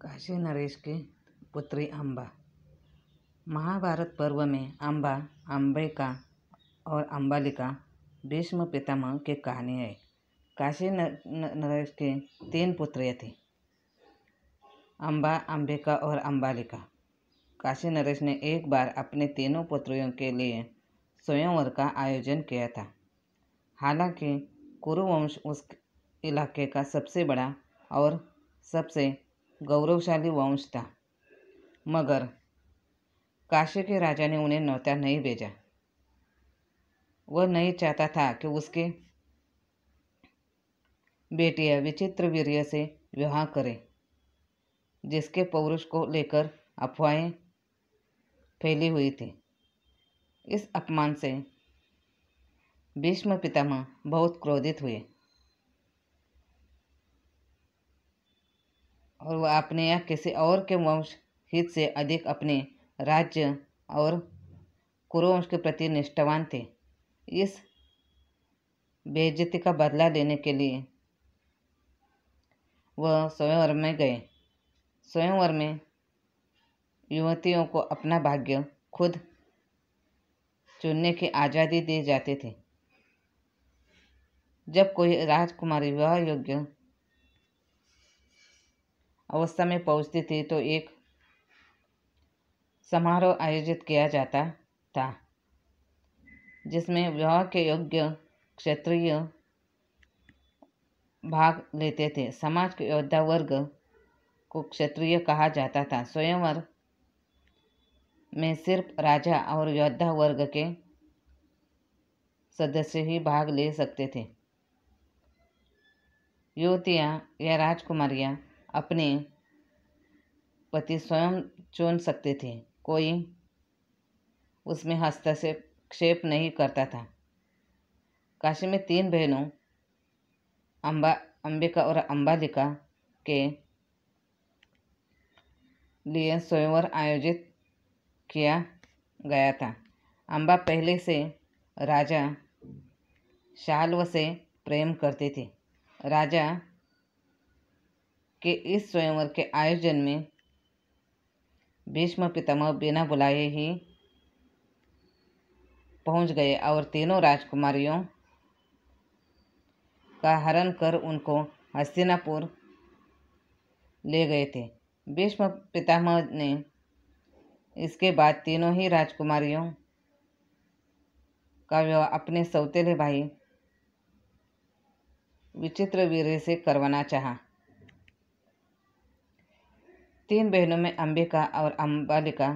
काशी नरेश की पुत्री अम्बा। महाभारत पर्व में अम्बा, अंबिका और अम्बालिका भीष्म पितामह की कहानी है। काशी नरेश के 3 पुत्रियां थीं, अम्बा, अंबिका और अम्बालिका। काशी नरेश ने एक बार अपने तीनों पुत्रियों के लिए स्वयंवर का आयोजन किया था। हालांकि कुरुवंश उस इलाके का सबसे बड़ा और सबसे गौरवशाली वंश था, मगर काशी के राजा ने उन्हें न्योता नहीं भेजा। वह नहीं चाहता था कि उसकी बेटियां विचित्र वीर्य से विवाह करें, जिसके पौरुष को लेकर अफवाहें फैली हुई थी। इस अपमान से भीष्म पितामह बहुत क्रोधित हुए और वह अपने या किसी और के वंश हित से अधिक अपने राज्य और कुरुवंश के प्रति निष्ठावान थे। इस बेइज्जती का बदला लेने के लिए वह स्वयंवर में गए। स्वयंवर में युवतियों को अपना भाग्य खुद चुनने की आज़ादी दी जाती थी। जब कोई राजकुमारी विवाह योग्य अवस्था में पहुंचती थी तो एक समारोह आयोजित किया जाता था, जिसमें विवाह के योग्य क्षत्रिय भाग लेते थे। समाज के योद्धा वर्ग को क्षत्रिय कहा जाता था। स्वयंवर में सिर्फ राजा और योद्धा वर्ग के सदस्य ही भाग ले सकते थे। युवतियां या राजकुमारियां अपने पति स्वयं चुन सकते थे, कोई उसमें हस्तक्षेप नहीं करता था। काशी में 3 बहनों अम्बा, अंबिका और अम्बालिका के लिए स्वयंवर आयोजित किया गया था। अम्बा पहले से राजा शाल्व से प्रेम करती थी। राजा के इस स्वयंवर के आयोजन में भीष्म पितामह बिना बुलाए ही पहुंच गए और तीनों राजकुमारियों का हरण कर उनको हस्तिनापुर ले गए थे। भीष्म पितामह ने इसके बाद तीनों ही राजकुमारियों का विवाह अपने सौतेले भाई विचित्रवीर्य से करवाना चाहा। 3 बहनों में अंबिका और अम्बालिका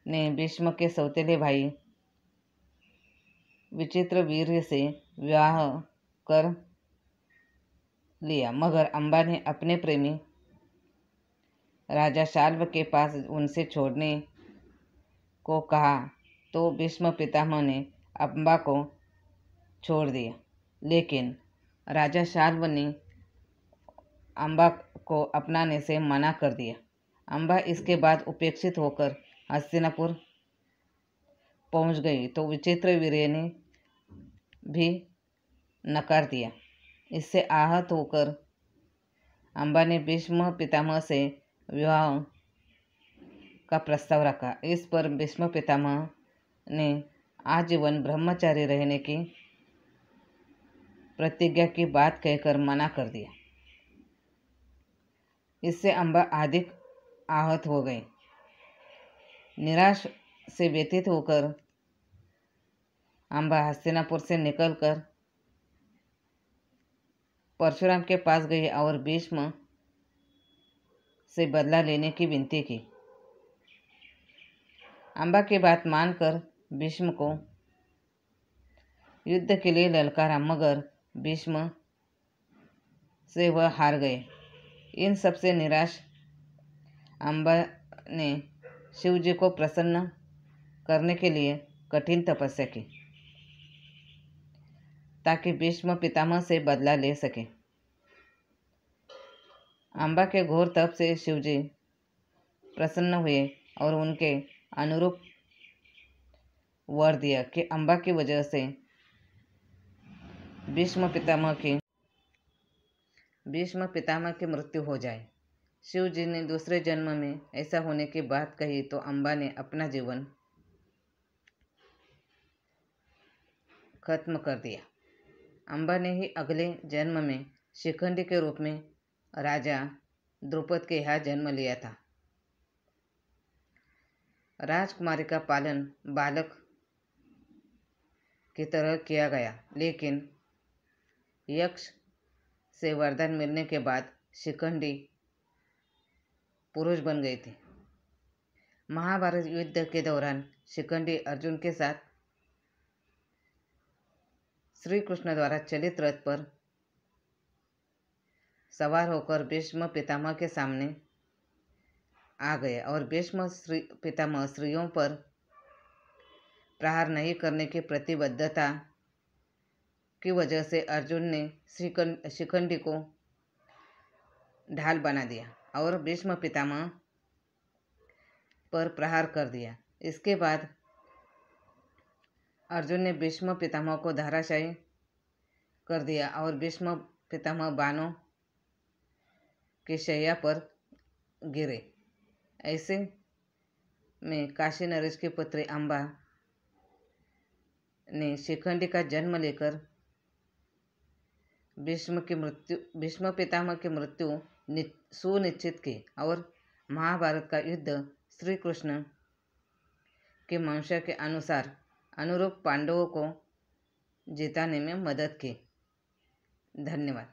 ने भीष्म के सौतेले भाई विचित्रवीर्य से विवाह कर लिया, मगर अम्बा ने अपने प्रेमी राजा शाल्व के पास उनसे छोड़ने को कहा तो भीष्म पितामह ने अम्बा को छोड़ दिया, लेकिन राजा शाल्व ने अम्बा को अपनाने से मना कर दिया। अम्बा इसके बाद उपेक्षित होकर हस्तिनापुर पहुंच गई तो विचित्रवीर्य ने भी नकार दिया। इससे आहत होकर अम्बा ने भीष्म पितामह से विवाह का प्रस्ताव रखा। इस पर भीष्म पितामह ने आजीवन ब्रह्मचारी रहने की प्रतिज्ञा की बात कहकर मना कर दिया। इससे अम्बा अधिक आहत हो गई। निराश से व्यथित होकर अम्बा हस्तिनापुर से निकलकर परशुराम के पास गई और भीष्म से बदला लेने की विनती की। अम्बा की बात मानकर भीष्म को युद्ध के लिए ललकारा, मगर भीष्म से वह हार गए। इन सबसे निराश अम्बा ने शिवजी को प्रसन्न करने के लिए कठिन तपस्या की, ताकि भीष्म पितामह से बदला ले सके। अम्बा के घोर तप से शिवजी प्रसन्न हुए और उनके अनुरूप वर दिया कि अम्बा की वजह से भीष्म पितामह की मृत्यु हो जाए। शिव जी ने दूसरे जन्म में ऐसा होने की बात कही तो अम्बा ने अपना जीवन खत्म कर दिया। अम्बा ने ही अगले जन्म में शिखंडी के रूप में राजा द्रुपद के यहाँ जन्म लिया था। राजकुमारी का पालन बालक की तरह किया गया, लेकिन यक्ष से वरदान मिलने के बाद शिखंडी पुरुष बन गए थे। महाभारत युद्ध के दौरान शिखंडी अर्जुन के साथ श्री कृष्ण द्वारा चलित रथ पर सवार होकर भीष्म पितामह के सामने आ गए और भीष्म पितामह स्त्रियों पर प्रहार नहीं करने की प्रतिबद्धता की वजह से अर्जुन ने शिखंडी को ढाल बना दिया और भीष्म पितामह पर प्रहार कर दिया। इसके बाद अर्जुन ने भीष्म पितामह को धराशायी कर दिया और भीष्म पितामह बाणों की शैया पर गिरे। ऐसे में काशी नरेश की पुत्री अम्बा ने शिखंडी का जन्म लेकर भीष्म पितामह की मृत्यु सुनिश्चित की और महाभारत का युद्ध श्री कृष्ण के मंशा के अनुरूप पांडवों को जिताने में मदद की। धन्यवाद।